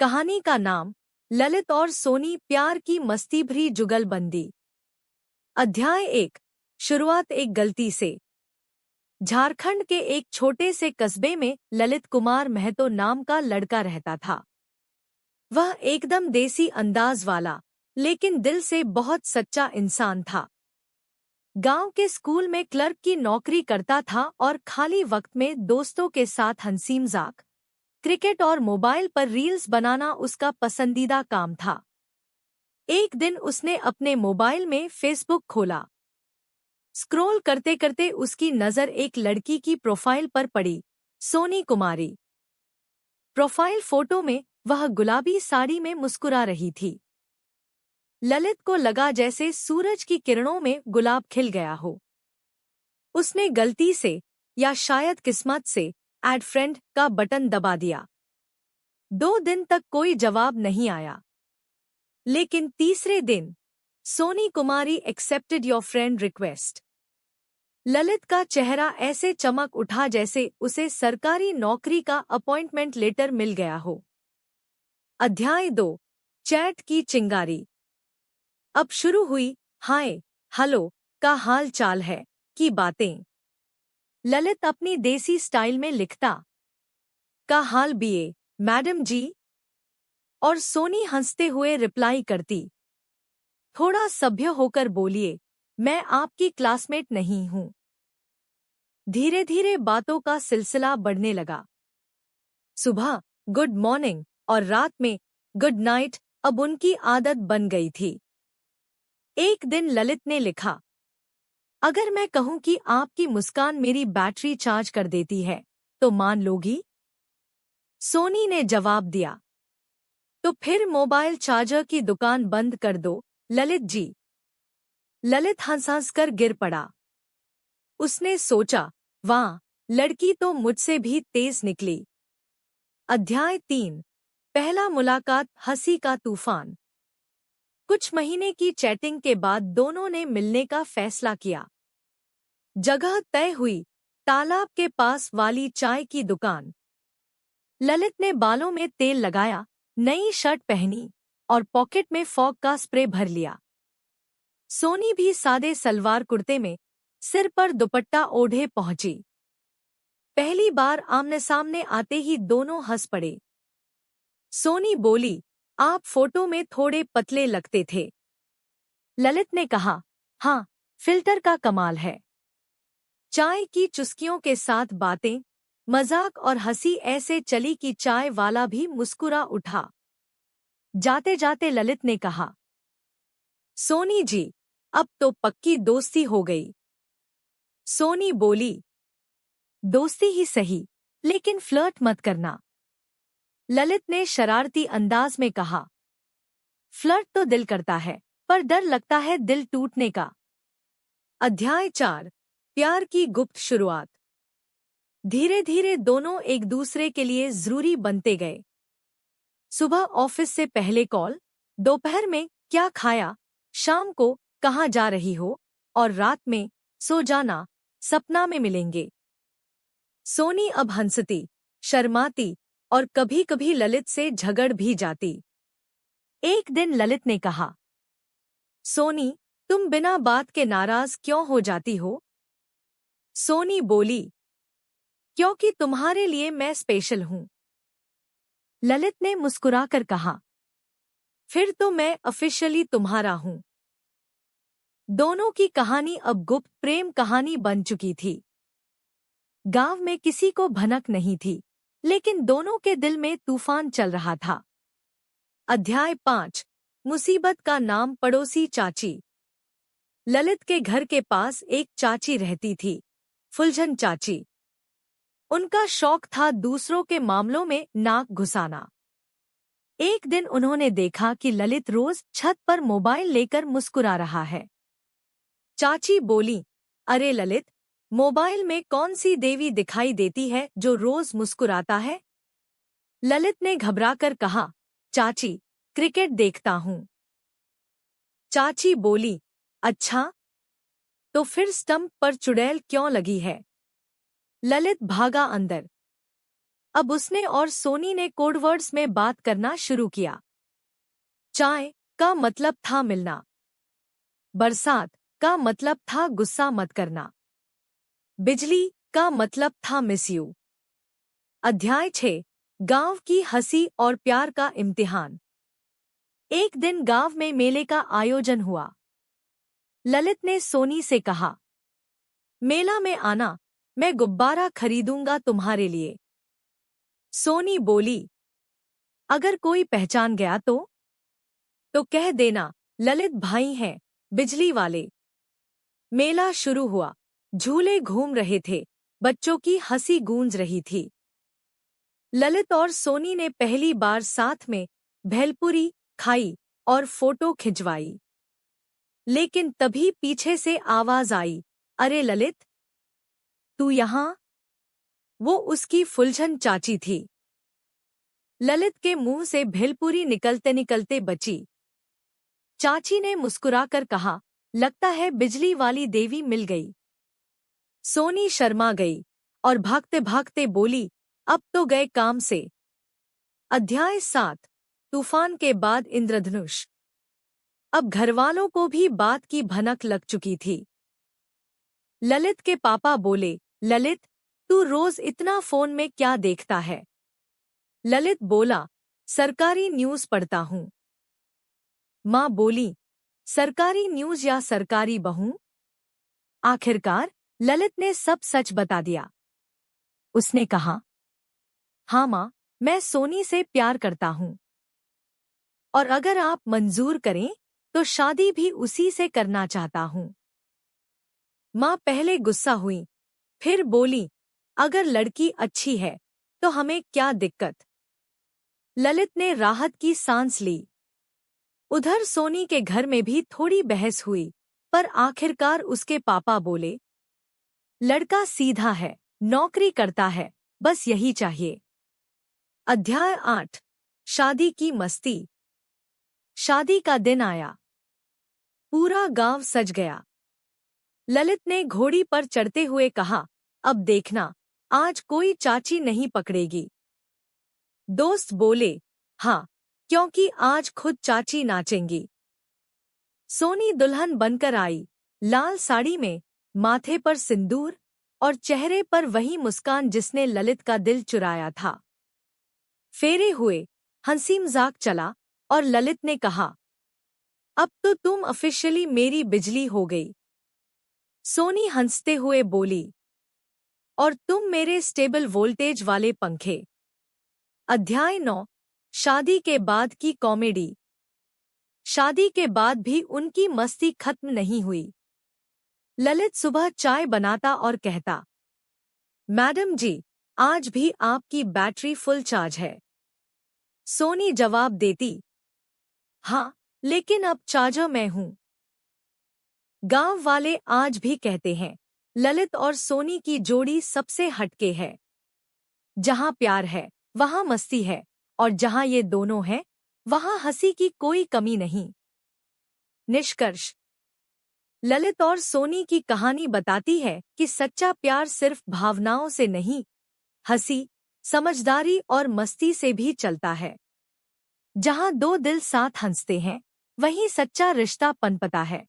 कहानी का नाम ललित और सोनी प्यार की मस्ती भरी जुगलबंदी। अध्याय 1। शुरुआत एक गलती से। झारखंड के एक छोटे से कस्बे में ललित कुमार महतो नाम का लड़का रहता था। वह एकदम देसी अंदाज वाला, लेकिन दिल से बहुत सच्चा इंसान था। गांव के स्कूल में क्लर्क की नौकरी करता था और खाली वक्त में दोस्तों के साथ हंसी मजाक, क्रिकेट और मोबाइल पर रील्स बनाना उसका पसंदीदा काम था। एक दिन उसने अपने मोबाइल में फेसबुक खोला। स्क्रॉल करते करते उसकी नज़र एक लड़की की प्रोफाइल पर पड़ी, सोनी कुमारी। प्रोफाइल फोटो में वह गुलाबी साड़ी में मुस्कुरा रही थी। ललित को लगा जैसे सूरज की किरणों में गुलाब खिल गया हो। उसने गलती से, या शायद किस्मत से, ऐड फ्रेंड का बटन दबा दिया। 2 दिन तक कोई जवाब नहीं आया, लेकिन तीसरे दिन Soni Kumari accepted your friend request. Lalit का चेहरा ऐसे चमक उठा जैसे उसे सरकारी नौकरी का अपॉइंटमेंट लेटर मिल गया हो। अध्याय 2। चैट की चिंगारी। अब शुरू हुई हाय हेलो का हाल चाल है की बातें। ललित अपनी देसी स्टाइल में लिखता, का हाल बीए मैडम जी, और सोनी हंसते हुए रिप्लाई करती, थोड़ा सभ्य होकर बोलिए, मैं आपकी क्लासमेट नहीं हूं। धीरे धीरे बातों का सिलसिला बढ़ने लगा। सुबह गुड मॉर्निंग और रात में गुड नाइट अब उनकी आदत बन गई थी। एक दिन ललित ने लिखा, अगर मैं कहूं कि आपकी मुस्कान मेरी बैटरी चार्ज कर देती है तो मान लोगी? सोनी ने जवाब दिया, तो फिर मोबाइल चार्जर की दुकान बंद कर दो ललित जी। ललित हंस कर गिर पड़ा। उसने सोचा, वाह, लड़की तो मुझसे भी तेज निकली। अध्याय 3। पहला मुलाकात हंसी का तूफान। कुछ महीने की चैटिंग के बाद दोनों ने मिलने का फैसला किया। जगह तय हुई, तालाब के पास वाली चाय की दुकान। ललित ने बालों में तेल लगाया, नई शर्ट पहनी और पॉकेट में फॉग का स्प्रे भर लिया। सोनी भी सादे सलवार कुर्ते में, सिर पर दुपट्टा ओढ़े पहुंची। पहली बार आमने सामने आते ही दोनों हंस पड़े। सोनी बोली, आप फोटो में थोड़े पतले लगते थे। ललित ने कहा, हाँ, फिल्टर का कमाल है। चाय की चुस्कियों के साथ बातें, मजाक और हंसी ऐसे चली कि चाय वाला भी मुस्कुरा उठा। जाते जाते ललित ने कहा, सोनी जी, अब तो पक्की दोस्ती हो गई। सोनी बोली, दोस्ती ही सही, लेकिन फ्लर्ट मत करना। ललित ने शरारती अंदाज में कहा, फ्लर्ट तो दिल करता है, पर डर लगता है दिल टूटने का। अध्याय 4। प्यार की गुप्त शुरुआत। धीरे धीरे दोनों एक दूसरे के लिए जरूरी बनते गए। सुबह ऑफिस से पहले कॉल, दोपहर में क्या खाया, शाम को कहाँ जा रही हो, और रात में सो जाना, सपना में मिलेंगे। सोनी अब हंसती, शर्माती और कभी कभी ललित से झगड़ भी जाती। एक दिन ललित ने कहा, सोनी, तुम बिना बात के नाराज क्यों हो जाती हो? सोनी बोली, क्योंकि तुम्हारे लिए मैं स्पेशल हूं। ललित ने मुस्कुराकर कहा, फिर तो मैं ऑफिशियली तुम्हारा हूं। दोनों की कहानी अब गुप्त प्रेम कहानी बन चुकी थी। गांव में किसी को भनक नहीं थी, लेकिन दोनों के दिल में तूफान चल रहा था। अध्याय 5। मुसीबत का नाम पड़ोसी चाची। ललित के घर के पास एक चाची रहती थी, फुलझन चाची। उनका शौक था दूसरों के मामलों में नाक घुसाना। एक दिन उन्होंने देखा कि ललित रोज छत पर मोबाइल लेकर मुस्कुरा रहा है। चाची बोली, अरे ललित, मोबाइल में कौन सी देवी दिखाई देती है जो रोज मुस्कुराता है? ललित ने घबराकर कहा, चाची, क्रिकेट देखता हूं। चाची बोली, अच्छा, तो फिर स्टंप पर चुड़ैल क्यों लगी है? ललित भागा अंदर। अब उसने और सोनी ने कोडवर्ड्स में बात करना शुरू किया। चाय का मतलब था मिलना। बरसात का मतलब था गुस्सा मत करना। बिजली का मतलब था मिस यू। अध्याय 6 गांव की हंसी और प्यार का इम्तिहान। एक दिन गांव में मेले का आयोजन हुआ। ललित ने सोनी से कहा, मेला में आना, मैं गुब्बारा खरीदूंगा तुम्हारे लिए। सोनी बोली, अगर कोई पहचान गया तो कह देना ललित भाई हैं, बिजली वाले। मेला शुरू हुआ। झूले घूम रहे थे, बच्चों की हंसी गूंज रही थी। ललित और सोनी ने पहली बार साथ में भेलपुरी खाई और फोटो खिंचवाई। लेकिन तभी पीछे से आवाज आई, अरे ललित, तू यहां? वो उसकी फुलझन चाची थी। ललित के मुंह से भेलपुरी निकलते निकलते बची। चाची ने मुस्कुराकर कहा, लगता है बिजली वाली देवी मिल गई। सोनी शर्मा गई और भागते भागते बोली, अब तो गए काम से। अध्याय 7 तूफान के बाद इंद्रधनुष। अब घरवालों को भी बात की भनक लग चुकी थी। ललित के पापा बोले, ललित, तू रोज इतना फोन में क्या देखता है? ललित बोला, सरकारी न्यूज पढ़ता हूँ। माँ बोली, सरकारी न्यूज या सरकारी बहू? आखिरकार ललित ने सब सच बता दिया। उसने कहा, हाँ माँ, मैं सोनी से प्यार करता हूँ और अगर आप मंजूर करें तो शादी भी उसी से करना चाहता हूँ। माँ पहले गुस्सा हुई, फिर बोली, अगर लड़की अच्छी है तो हमें क्या दिक्कत? ललित ने राहत की सांस ली। उधर सोनी के घर में भी थोड़ी बहस हुई, पर आखिरकार उसके पापा बोले, लड़का सीधा है, नौकरी करता है, बस यही चाहिए। अध्याय 8 शादी की मस्ती। शादी का दिन आया। पूरा गांव सज गया। ललित ने घोड़ी पर चढ़ते हुए कहा, अब देखना, आज कोई चाची नहीं पकड़ेगी। दोस्त बोले, हाँ, क्योंकि आज खुद चाची नाचेंगी। सोनी दुल्हन बनकर आई, लाल साड़ी में, माथे पर सिंदूर और चेहरे पर वही मुस्कान जिसने ललित का दिल चुराया था। फेरे हुए, हंसी मजाक चला और ललित ने कहा, अब तो तुम ऑफिशियली मेरी बिजली हो गई। सोनी हंसते हुए बोली, और तुम मेरे स्टेबल वोल्टेज वाले पंखे। अध्याय 9 शादी के बाद की कॉमेडी। शादी के बाद भी उनकी मस्ती खत्म नहीं हुई। ललित सुबह चाय बनाता और कहता, मैडम जी, आज भी आपकी बैटरी फुल चार्ज है। सोनी जवाब देती, हाँ, लेकिन अब चार्जर मैं हूं। गांव वाले आज भी कहते हैं, ललित और सोनी की जोड़ी सबसे हटके है। जहां प्यार है वहां मस्ती है, और जहां ये दोनों हैं वहां हंसी की कोई कमी नहीं। निष्कर्ष। ललित और सोनी की कहानी बताती है कि सच्चा प्यार सिर्फ भावनाओं से नहीं, हंसी, समझदारी और मस्ती से भी चलता है। जहां दो दिल साथ हंसते हैं, वहीं सच्चा रिश्ता पनपता है।